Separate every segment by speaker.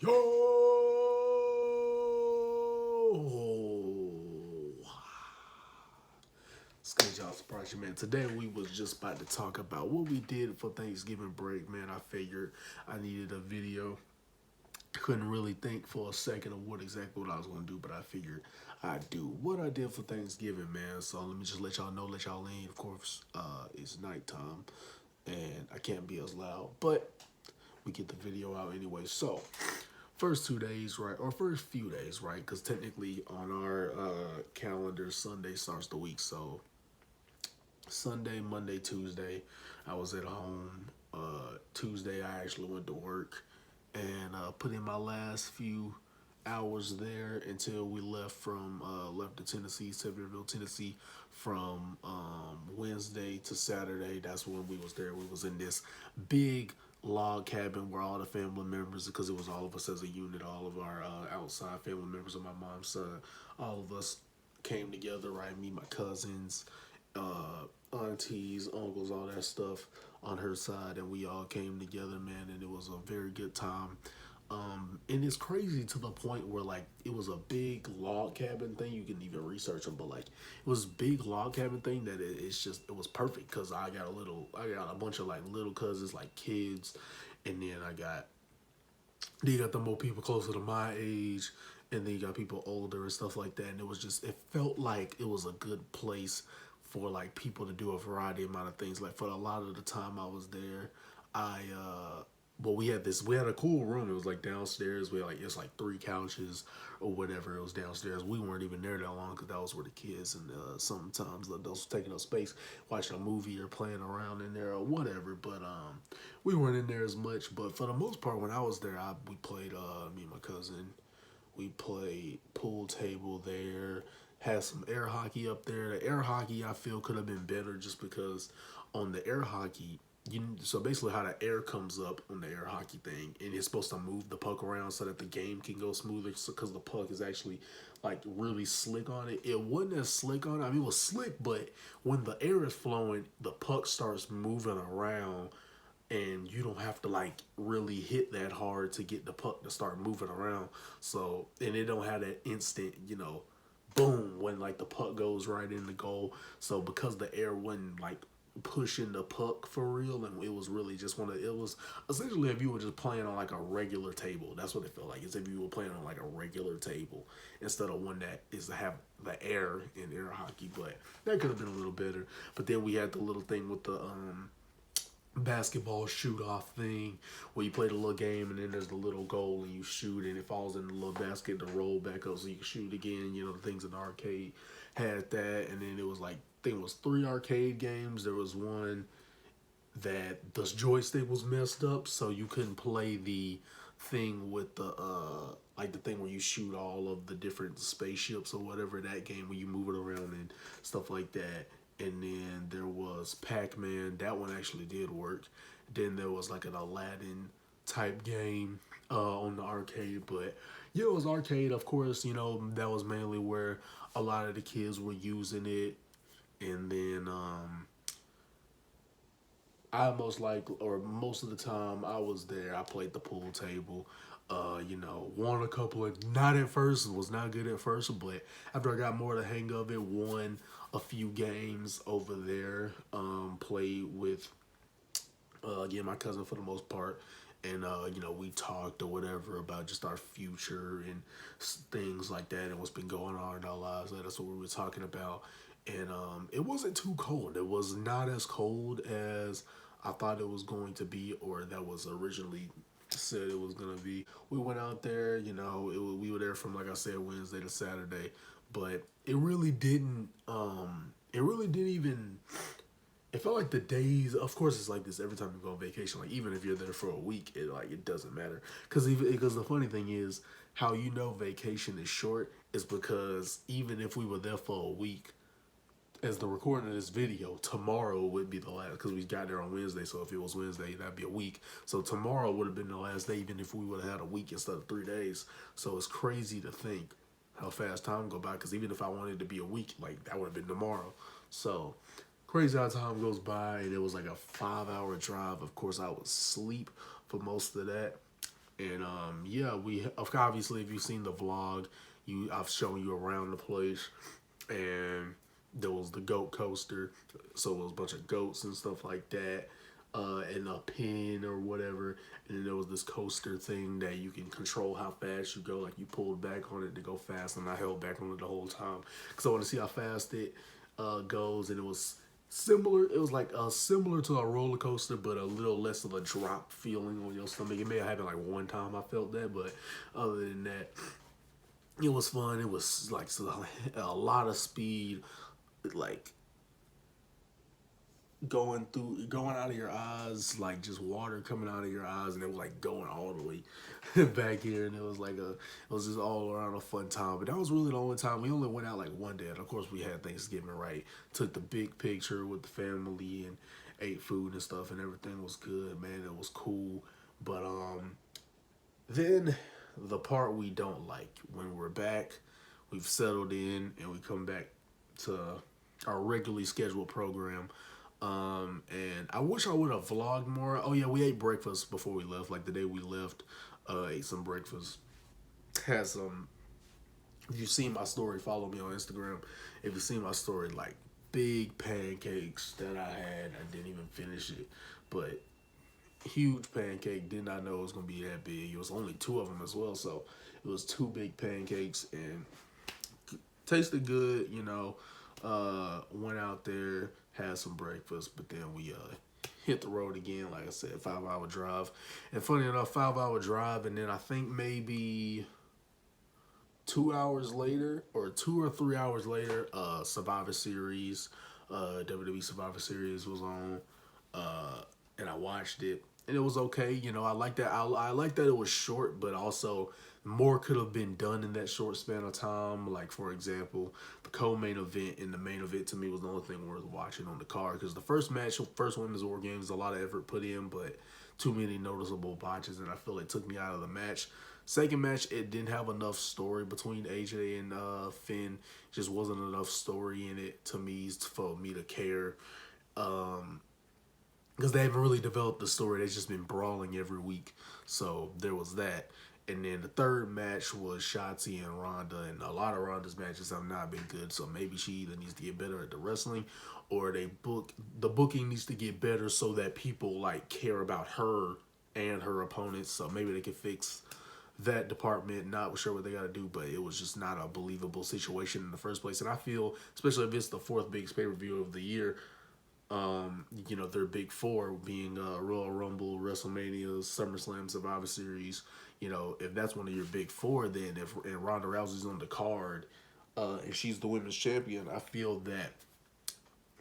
Speaker 1: Yo! It's good y'all surprise you, man. Today we was just about to talk about what we did for Thanksgiving break, man. I figured I needed a video. Couldn't really think for a second of what I was gonna do, but I figured I'd do what I did for Thanksgiving, man. So let me just let y'all know, let y'all in. Of course, it's nighttime and I can't be as loud, but we get the video out anyway. So first 2 days, right, or first few days, right, because technically on our calendar, Sunday starts the week. So Sunday, Monday, Tuesday, I was at home. Tuesday, I actually went to work and put in my last few hours there until we left to Tennessee, Sevierville, Tennessee, from Wednesday to Saturday. That's when we was there. We was in this big log cabin where all the family members, because it was all of us as a unit, all of our outside family members of my mom's side, all of us came together, right? Me, my cousins, aunties, uncles, all that stuff on her side, and we all came together, man, and it was a very good time. And it's crazy to the point where like it was a big log cabin thing. You can even research them, but like it was a big log cabin thing that it was perfect because I got a bunch of like little cousins, like kids, and then you got the more people closer to my age, and then you got people older and stuff like that. And it felt like it was a good place for like people to do a variety amount of things. Like for a lot of the time I was there, I well, we had a cool room. It was like downstairs. We had like it's like three couches or whatever. It was downstairs. We weren't even there that long because that was where the kids and sometimes those taking up space, watching a movie or playing around in there or whatever. But we weren't in there as much. But for the most part, when I was there, we played me and my cousin. We played pool table there. Had some air hockey up there. The air hockey I feel could have been better just because on the air hockey, so basically how the air comes up on the air hockey thing, and it's supposed to move the puck around so that the game can go smoother. Because the puck is actually like really slick on it. It wasn't as slick on it. I mean, it was slick, but when the air is flowing, the puck starts moving around and you don't have to like really hit that hard to get the puck to start moving around. So, and it don't have that instant, boom, when like the puck goes right in the goal. So because the air wasn't like pushing the puck for real, and it was really just it was essentially if you were just playing on like a regular table. That's what it felt like. It's if you were playing on like a regular table instead of one that is to have the air in air hockey. But that could have been a little better. But then we had the little thing with the basketball shoot off thing where you play the little game and then there's the little goal and you shoot and it falls in the little basket to roll back up so you can shoot again. The things in the arcade had that. And then it was like, I think it was 3 arcade games. There was one that the joystick was messed up so you couldn't play the thing with the like the thing where you shoot all of the different spaceships or whatever, that game where you move it around and stuff like that. And then there was Pac-Man. That one actually did work. Then there was like an Aladdin type game on the arcade. But yeah, it was arcade. Of course, that was mainly where a lot of the kids were using it. And then most of the time I was there, I played the pool table. Won a couple of, not at first, was not good at first, but after I got more the hang of it, won a few games over there. Played with, again, my cousin for the most part. And, we talked or whatever about just our future and things like that and what's been going on in our lives. That's what we were talking about. And it wasn't too cold. It was not as cold as I thought it was going to be, or that was originally said it was gonna be. We went out there, we were there from, like I said, Wednesday to Saturday, but it really didn't. It really didn't even. It felt like the days. Of course, it's like this every time you go on vacation. Like even if you're there for a week, it doesn't matter. Because the funny thing is how vacation is short is because even if we were there for a week, as the recording of this video, tomorrow would be the last because we got there on Wednesday. So if it was Wednesday, that'd be a week. So tomorrow would have been the last day, even if we would have had a week instead of 3 days. So it's crazy to think how fast time go by. Because even if I wanted to be a week, like that would have been tomorrow. So crazy how time goes by, and it was like a 5-hour drive. Of course, I was asleep for most of that. And yeah, we obviously, if you've seen the vlog, I've shown you around the place, and there was the goat coaster, so it was a bunch of goats and stuff like that, and a pin or whatever. And then there was this coaster thing that you can control how fast you go, like you pulled back on it to go fast, and I held back on it the whole time because I want to see how fast it goes. And it was similar. It was like similar to a roller coaster, but a little less of a drop feeling on your stomach. It may have happened like one time I felt that, but other than that, it was fun. It was like a lot of speed, like going out of your eyes, like just water coming out of your eyes, and it was like going all the way back here. And it was like it was just all around a fun time. But that was really the only time. We only went out like one day, and of course we had Thanksgiving, right? Took the big picture with the family and ate food and stuff, and everything was good, man. It was cool. But then the part we don't like, when we're back, we've settled in, and we come back to our regularly scheduled program. And I wish I would have vlogged more. Oh yeah, we ate breakfast before we left. Like the day we left, ate some breakfast. Had some. If you see my story, follow me on Instagram. If you see my story, like big pancakes that I had, I didn't even finish it, but huge pancake. Did not know it was gonna be that big. It was only two of them as well, so it was two big pancakes and tasted good. Went out there, had some breakfast, but then we hit the road again. Like I said, 5 hour drive, and funny enough, 5 hour drive, and then I think maybe 2 hours later, or 2 or 3 hours later, Survivor Series, WWE Survivor Series was on, and I watched it, and it was okay. I like that. I like that it was short, but also more could have been done in that short span of time. Like for example, the co-main event and the main event to me was the only thing worth watching on the card, because the first match, first Women's War Games, a lot of effort put in, but too many noticeable botches, and I feel it took me out of the match. Second match, it didn't have enough story between AJ and Finn. Just wasn't enough story in it to me for me to care. Because they haven't really developed the story. They've just been brawling every week. So there was that. And then the third match was Shotzi and Ronda, and a lot of Ronda's matches have not been good. So maybe she either needs to get better at the wrestling, or the booking needs to get better so that people like care about her and her opponents. So maybe they can fix that department. Not sure what they got to do, but it was just not a believable situation in the first place. And I feel, especially if it's the fourth biggest pay-per-view of the year, their big four being Royal Rumble, WrestleMania, SummerSlam, Survivor Series. If that's one of your big four, then if and Ronda Rousey's on the card, and she's the women's champion, I feel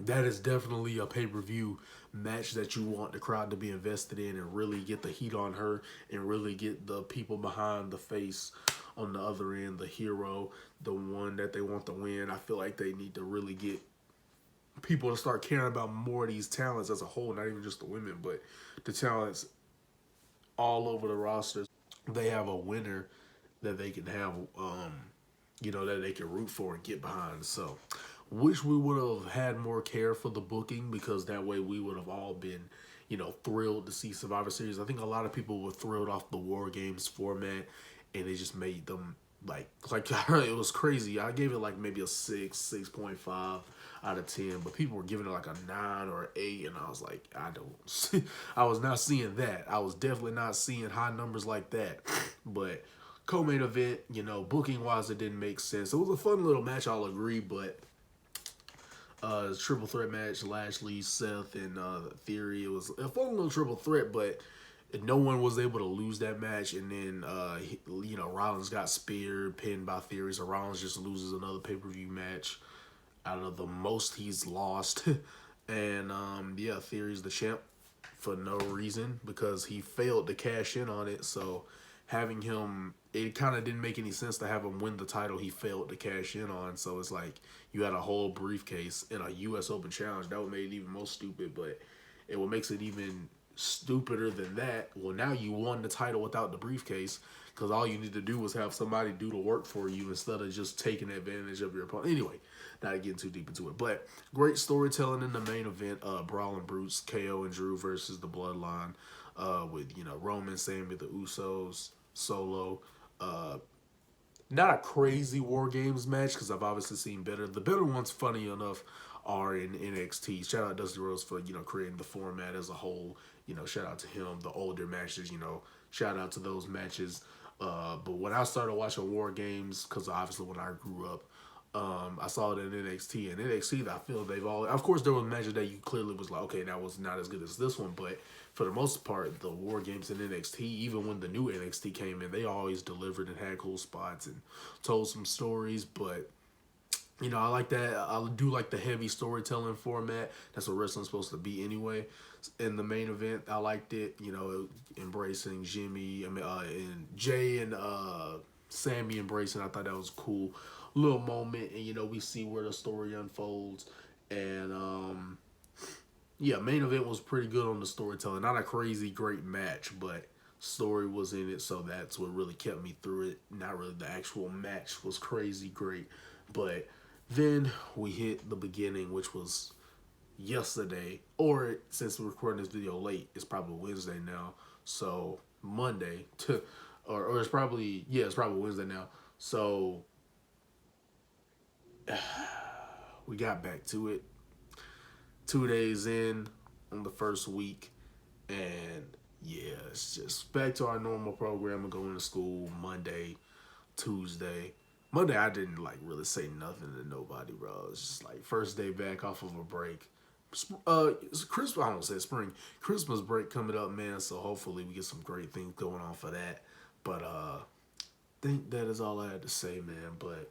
Speaker 1: that is definitely a pay-per-view match that you want the crowd to be invested in and really get the heat on her and really get the people behind the face on the other end, the hero, the one that they want to win. I feel like they need to really get people to start caring about more of these talents as a whole, not even just the women, but the talents all over the rosters. They have a winner that they can have, that they can root for and get behind. So, wish we would have had more care for the booking, because that way we would have all been, thrilled to see Survivor Series. I think a lot of people were thrilled off the War Games format, and it just made them like it was crazy. I gave it like maybe a 6.5 out of 10, but people were giving it like a 9 or 8, and I was like, I was not seeing that. I was definitely not seeing high numbers like that. But co-main event, booking wise, it didn't make sense. It was a fun little match, I'll agree, but triple threat match, Lashley, Seth, and Theory. It was a fun little triple threat, but no one was able to lose that match. And then Rollins got speared, pinned by Theory, so Rollins just loses another pay-per-view match out of the most he's lost. And Theory's the champ for no reason, because he failed to cash in on it. So having him, it kind of didn't make any sense to have him win the title he failed to cash in on. So it's like you had a whole briefcase in a U.S. Open challenge. That would make it even more stupid. But what makes it even stupider than that, well, now you won the title without the briefcase, because all you need to do was have somebody do the work for you instead of just taking advantage of your opponent. Anyway, not getting too deep into it, but great storytelling in the main event. Brawling Brutes, KO and Drew versus the Bloodline. with, you know, Roman, Sami, the Usos, Solo. Not a crazy War Games match because I've obviously seen better. The better ones, funny enough, are in NXT. Shout out Dusty Rhodes for, you know, creating the format as a whole. You know, shout out to him. The older matches, you know, shout out to those matches. But when I started watching War Games, because obviously when I grew up, I saw it in NXT. And NXT, I feel they've all... Of course, there was matches that you clearly was like, okay, that was not as good as this one. But for the most part, the War Games in NXT, even when the new NXT came in, they always delivered and had cool spots and told some stories. But, you know, I like that. I do like the heavy storytelling format. That's what wrestling's supposed to be anyway. In the main event, I liked it. You know, embracing Jimmy, and Jay and Sami embracing. I thought that was cool. Little moment, and you know, we see where the story unfolds. And yeah, main event was pretty good on the storytelling. Not a crazy great match, but story was in it, so that's what really kept me through it. Not really the actual match was crazy great, but then we hit the beginning, which was yesterday, or since we're recording this video late, it's probably Wednesday now. So Monday to, or it's probably, yeah, it's probably Wednesday now. So we got back to it 2 days in on the first week, and yeah, it's just back to our normal program of going to school Monday, Tuesday. Monday, I didn't like really say nothing to nobody, bro. It's just like first day back off of a break. It's Christmas, I don't say spring, Christmas break coming up, man. So hopefully we get some great things going on for that. But think that is all I had to say, man. But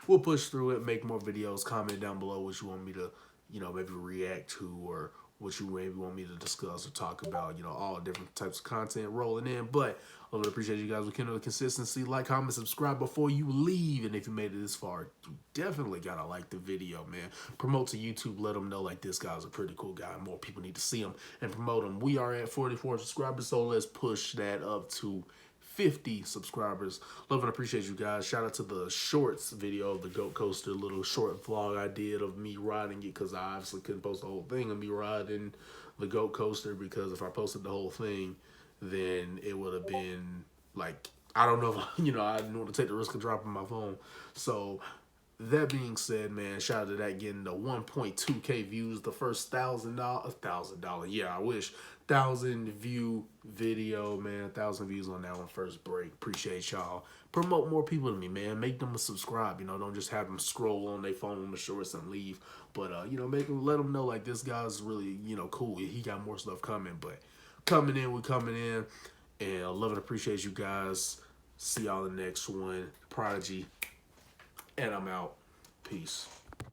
Speaker 1: we'll push through it, make more videos. Comment down below what you want me to, you know, maybe react to, or what you maybe want me to discuss or talk about. You know, all different types of content rolling in. But I would appreciate you guys with the consistency. Like, comment, subscribe before you leave. And if you made it this far, you definitely gotta like the video, man. Promote to YouTube. Let them know, like, this guy's a pretty cool guy. More people need to see him and promote him. We are at 44 subscribers, so let's push that up to 50 subscribers. Love and appreciate you guys. Shout out to the shorts video of the Goat Coaster, little short vlog I did of me riding it, because I obviously couldn't post the whole thing of me riding the Goat Coaster, because if I posted the whole thing, then it would have been like, I don't know if you know, I didn't want to take the risk of dropping my phone. So that being said, man, shout out to that getting the 1.2K views, the first $1,000, yeah, I wish, 1,000 view video, man, 1,000 views on that one first break. Appreciate y'all. Promote more people to me, man. Make them subscribe. You know, don't just have them scroll on their phone on the shorts and leave. But you know, let them know, like, this guy's really, you know, cool. He got more stuff coming. But coming in, we're coming in, and I love and appreciate you guys. See y'all in the next one. Prodigy. And I'm out. Peace.